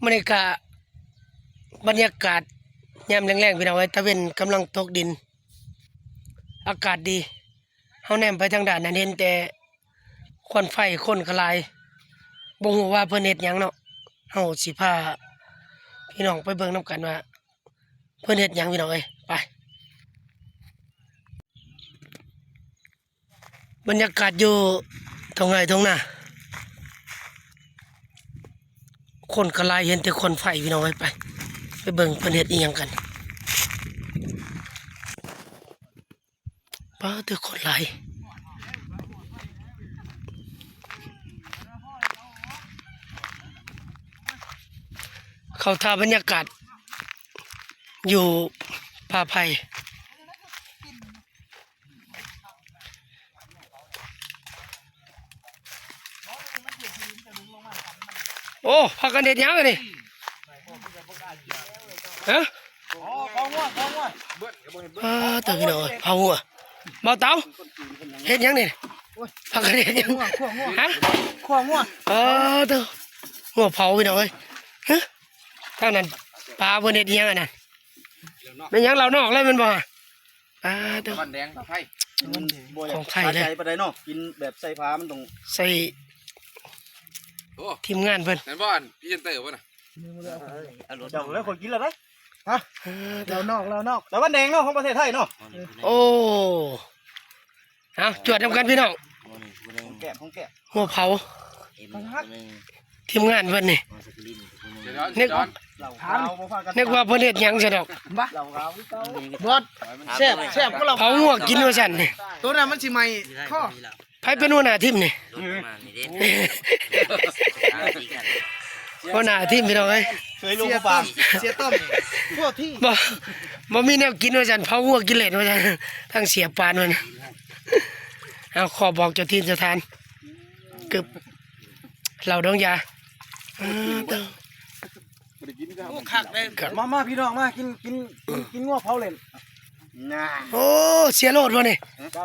บรรยากาศยามแรงๆพี่น้องเอ้ยตะเวนกำลังตกดินอากาศดีเฮาแนมไปทางด้านนั้นเห็นแต่ควันไฟคนกระลายบ่ฮู้ว่าเพิ่นเฮ็ดหยังเนาะเฮาสิพาพี่น้องไปเบิ่งนํกันว่าเพิ่นเฮ็ดหยังพี่น้องเอ้ยไปบรรยากาศอยู่ตรงไหนตรงหน้าคนกระลายเห็นแต่คนไฟพี่น้องเอ้ยไปเบิ่งเพิ่นเฮ็ดอีหยังกันป้าแต่คนหลายเขาท่าบรรยากาศอยู่ป่าไผ่โอ้พากันเด็ดยังไงนี่ฮะตัวพี่น้องเผาหัวเบาเตาเฮ็ดยังนี่พากันเด็ดยังฮะขวงัวตัวหัวเผาพี่น้องเอ้ยฮะทางนั้นปลาเพิ่นเฮ็ดยังอันนั้นเป็นยังเรานอกเลยมันบ่ตัวมันแดงไผ่ของไทยเลยปลาไดเนาะกินแบบใส่ผ้ามันต้องใส่ทีมงานเพิ่นนั่นบ้านพี่เจนเตอร์ป่ะน่ะเจ้าแล้วคนกินแล้วไหมฮะเรานอกแล้วมันแดงเนาะของประเทศไทยเนาะโอ้เอาจวดทำกันพี่น้องของแกะหัวเผาทีมงานเพิ่นนี่นึกว่าเพิ่นเฮ็ดหยังซะดอกบอสแซ่บก็เราเผาหัวกินว่าซั่นนี่ตัวนั้นมันสิใหม่ข้อไผเป็นหัวหน้าทีมนี่หัวหน้าทีมพี่น้องเอ้ยเคยลงปลาเสียต้มพวกที่บ่มีแนวกินว่าซั่นเผาหัวกินเล่นว่าซั่นทั้งเสียปานมันเอาขอบอกเจ้าที่เจ้าทานกึบเหล้าดองยาคักเลยมาพี่น้องมากินงัวเผาเล่นโอ้เสียโลดวะนี่เจ้า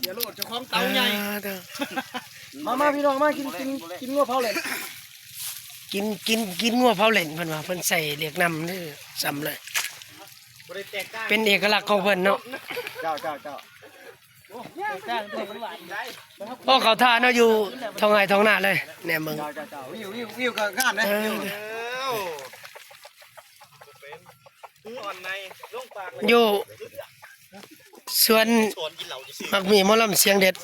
เสียโลดเจ้าของเตาใหญ่มาพี่น้องมากินงัวเผาเล่นกินงัวเผาเล่นเพิ่นว่าเพิ่นใส่เหล็กน้ำนี่ซ้ำเลยเป็นเอกลักษณ์ของเพิ่นเนาะเจ้าพ่อเขาท่าเนาะอยู่ท้องไร่ท้องนาเลยแหน่มึงวิวกันนะอยู่สวนมักมีหมอลำเสียงเด็ด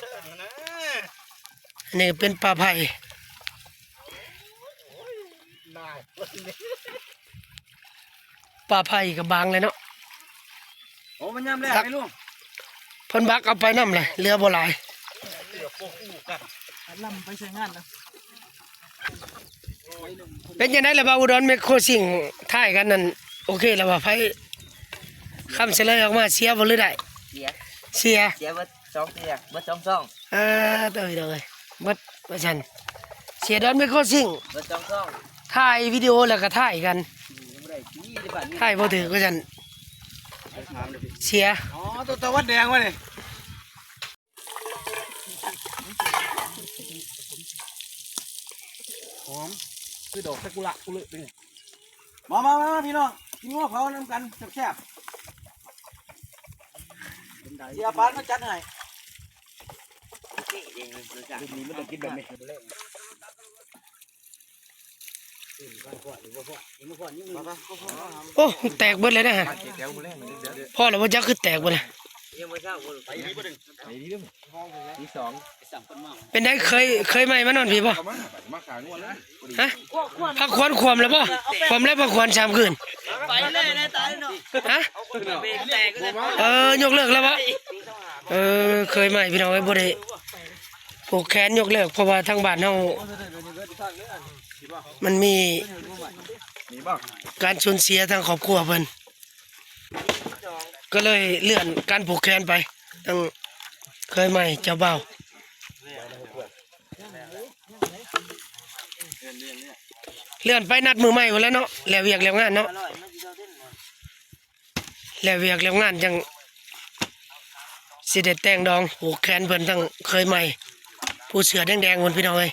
อันนี้เป็นป่าไผ่ป่าไผ่กับบางเลยเนาะโอ้มันย่ำแรกไอ้ลุงเพิ่นบักเอาไปน้ำเลยเรือบ่หลายลำไปใช้งานนะเป็นยังไงล่ะบ่าวอุดรเมคโครซิ่งถ่ายกันนั่นโอเคแล้วว่าไผคำเฉลยออกมาเสียบ่หรือได้เสียเบิด2เสียเบิด2ตัวอีกเลยเบิดว่าซั่นเสียดอนเมคโครซิ่งเบิด2ถ่ายวิดีโอแล้วก็ถ่ายกันถ่ายบ่ถือว่าซั่นเสียอ๋อตัวตะวันแดงวะนี่หอมคือดอกซากุระกุเละนี่มาพี่น้องกินงัวเผาน้ำกันแซ่บเสียปานมาจัดให้นี่มันต้องกินแบบนี้โอ้แตกเบิดเลยนะฮะพ่อเราว่าจักคือแตกเบิดเลยเป็นได้เคยไหมมานอนพี่ป่ะฮะพักควรความแล้วป่ะความแล้วพักควร3 คืนไปเลยนะตายเนาะฮะยกเลิกแล้วป่ะเคยไหมพี่น้องไอ้บ่ได้ผูกแขนยกเลิกเพราะว่าทางบ้านเฮามันมีการสูญเสียทางครอบครัวเพิ่นก็เลยเลื่อนการผูกแขนไปตั้งเคยใหม่เจ้าบ่าวเลื่อนไปนัดมือใหม่หมดแล้วเนาะแล้วเวียกแล้วงานเนาะแล้วเวียกแล้วงานจังสิได้แต่งดองผูกแขนเพิ่นตั้งเคยใหม่ผู้เสือแดงๆคนพี่น้องเอ้ย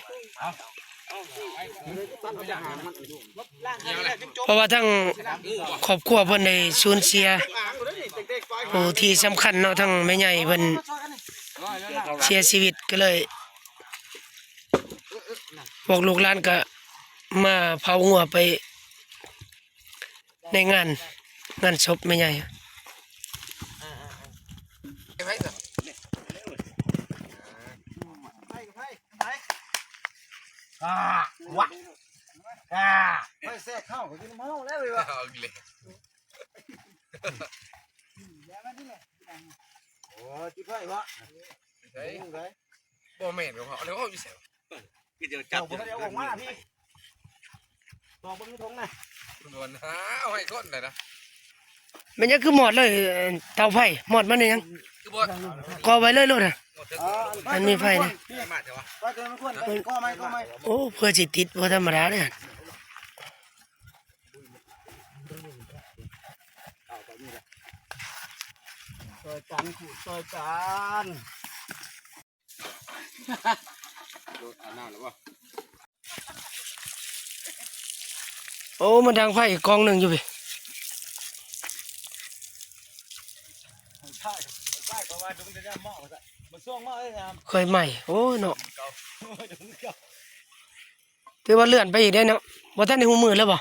เพราะว่าทั้งครอบครัวเพิ่นได้สูญเสียผู้ที่สำคัญเนาะทั้งแม่ใหญ่เพิ่นเสียชีวิตก็เลยพวกลูกหลานก็มาเผาหัวไปในงานศพแม่ใหญ่ วะไม่แทรกเข้ากินเมาแล้วเลยวะ เอาอีกเลย โอ้จิบไฟวะ ใช่บ่แม่นกับเขาแล้วเขาอยู่แสว เดี๋ยวจับผมเดี๋ยวออกมาพี่บอกมึงทงนะ โดนหาเอาให้ก้นเลยนะ มันยังคือหมอดเลยเตาไฟหมอดมันนี่ยัง คือบ่ ก่อไว้เลยโลดน่ะ หมดเถอะ มันมีไฟนะ มาเถอะวะ ว่าเจอมันควรก็ไม่ โอ้เพื่อสิติดบ่ธรรมดาเด้อ ซอยกันขู่ซอยกัน โดนอาบน้ำแล้วบ่ โอ้มันดังไฟกองหนึงอยู่พี่ ใช่เพราะว่าดุงจะได้หม้อมันส่งหม้อเลยนะ เคยใหม่โอ้เนาะถือว่าเลื่อนไปอีกได้เนาะบ่ทันได้ฮู้มือแล้วบ่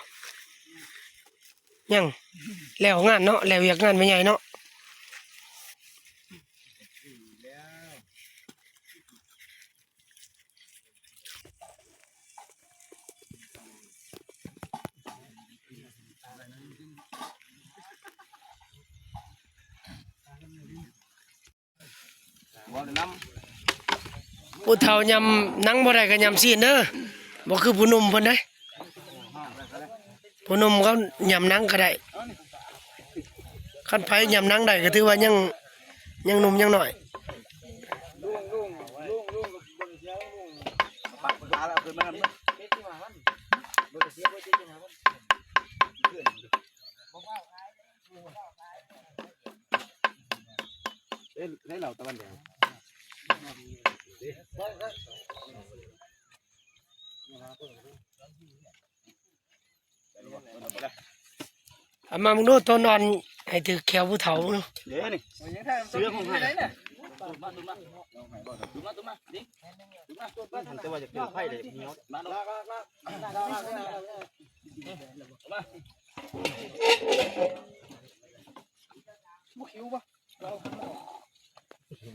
ยังแล้วงานเนาะแล้วเวียกงานไม่ใหญ่เนาะ ผู้เฒ่ายำหนังบ่ได้ก็ยำซีนเด้อบ่คือผู้หนุ่มเพิ่นเด้ผู้หนุ่มเขายำหนังก็ได้คันไผยำหนังได้ก็ถือว่ายังหนุ่มยังน้อย ปักปลาแล้วคือมันได้เหล่าตะวันแดง เอามามึงดูตัวนอนให้ถือแขวผู้เฒ่าเนาะ เดี๋ยวนี่เสื้อของใครเนี่ยแต่ว่าจะเป็นไพ่เลยเหนียว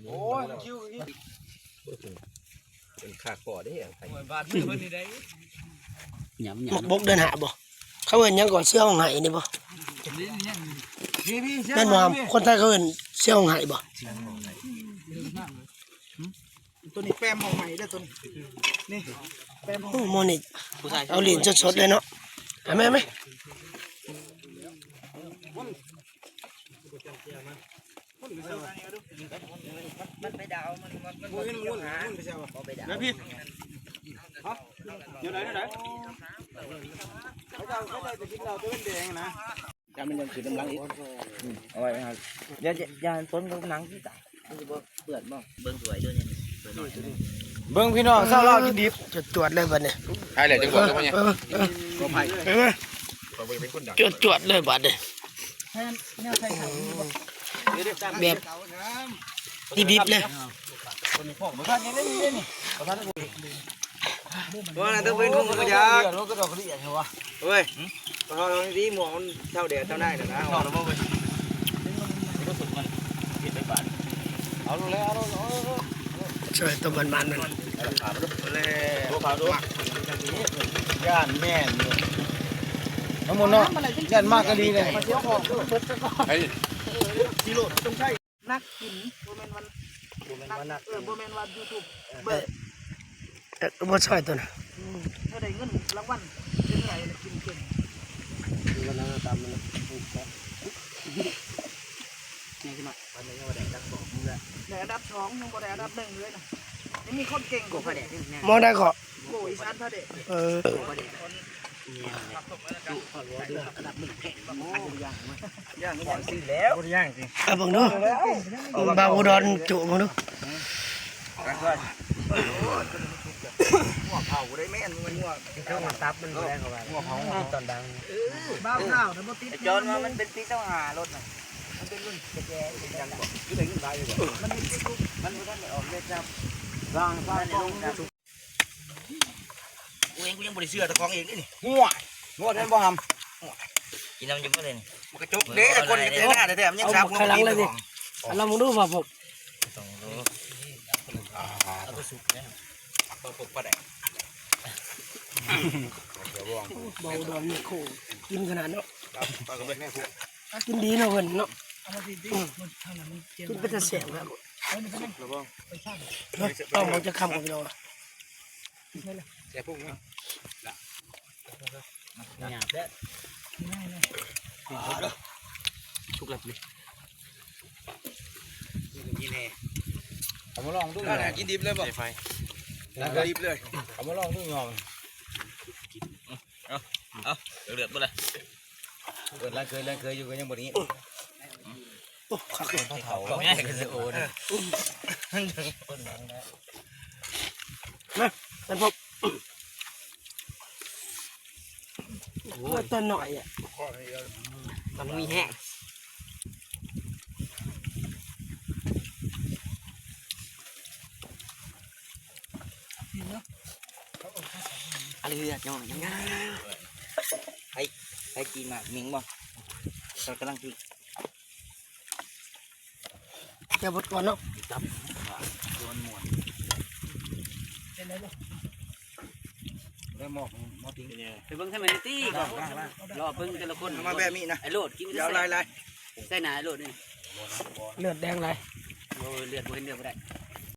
โอ้ยคิวเป็นขาคอได้ยังไง หมกบกเดินหาบ่เขาเอิ้นหยังก่อนเสื้อของไห้นี่บ่แม่นบ่ครับคนไทยเขาเอิ้นเสื้อของไห้บ่ ตัวนี้แปมของใหม่เด้อตัวนี้นี่แปมของ โอ้โมนี่เอาลิ้นสดๆเลยเนาะเอาแม่ไหม มันไปดาวมันม้วนไปเจ้าไปดาวแล้วพี่ฮะเดี๋ยวไหนเขาจะกินเราตัวเป็นแดงนะจำมันยังถือน้ำลังอีกเอาไว้ครับเดี๋ยวยาต้นกำลังที่ตายเปิดบ้างเบิ้งสวยด้วยเนี่ยสวยหน่อยเบิ้งพี่น้องเศร้าเรากินดิบ จะตรวจเลยบัดนี้ ใช่เลยจังหวะตรงนี้ ก็ไผ่ เห็นไหม เราเป็นคนดัง จวดเลยบัดนี้แบบดิบๆเลย ว่านั่นต้องเป็นของกระยาลูกกระดอกกระดิ่งเหรอวะเฮ้ยพอเราดีหมอนเท่าเดียวเท่าได้นะนะเอาแล้วบ่เว้ยเอาเลยเอาเลย ช่วยตัวมันๆนั่น ตัวขาวตัวย่านแม่ทั้งหมดเนาะย่านมากก็ดีเลย เฮ้ย กิโลต้องใช้นักกินโบแมนวันนักโบแมนวันยูทูบเบิร์ บ่ช่วยตัวน่ะ ถ้าได้เงินรางวัลเป็นไรกินเก่งวันนั้นตามมันนี่ขึ้นมาวันนี้ว่าได้อันดับ2นี่แหละได้อันดับ2ยังบ่ได้อันดับ1เลยนะนี่มีคนเก่งกว่าพระเดช มองได้ก็ โกอีสานพระเดช เออ ย่างย่างสิแล้วย่างสิ เอาเบิ่งดูบาวอุดรจุเบิ่งดู เผาได้แม่นมันงัว เข้ามาตับมันบ่ได้เข้าไป งัวเผา ตอนดัง บ้าข้าวนะบ่ติด จอนมามันเป็นปีต้องหารถน่ะมันเป็นรุ่นแก่ๆจังบ่คือได้เงินได้เลยมันเป็นตุ๊กมันบ่ได้ออกเลขจับสร้างกองนะกูเองกูยังบ่ได้เชื่อตะของเองนี่งัวแทนบ่หำกินน้ำจิ้มก็เลยมันกระจกเด้คนจะเตะหน้าแต่มันยังซับ ข้างหลังเลยดิเรามึงดูว่าผม เอาไปสุกเนี่ยเอาปกปลาแดก เบาดอนนี่โคกินขนาดเนาะ ปลากระเบนแม่คุก กินดีเนาะเพิ่นเนาะ เอามาสิมันทางนั้นมันเจียว กินเป็นแต่แซ่บครับ เอานี่ก็ได้ ระวัง ไปช่าง ต้องมันจะคำกับพี่น้อง เสียพุ่งนะ หยาบเด้อง่ายเลย ชุกหลับเลยนี่แน่เอามาลองดูหน่อยกินดิบเลยบ่ไฟดิบเลยเอามาลองดูหน่อยเอาเดือดบ่เลยเกิดแรงเคยอยู่กันยังบ่นี้ โอ้ขักเลย เผาง่ายกันสิโอ้นะ มันพบตัวหน่อยอ่ะ มันมีแห้ง อะไรเลือดย่องยังไง ให้กินมามิงบ่เรากำลังกิน จะบดก่อนเนาะ โดนหมด เป็นไรบ่ แล้วหมอกทิ้ง ไปเบิ่งให้มันตี้ก่อนรอเบิ่งแต่ละคน มาแบบนี้นะ ไอ้โลดกิน ยาวลาย ใส่หนาไอ้โลดนี่ เลือดแดงไร โอ้ยเลือดบ่เห็นเลือดบ่ได้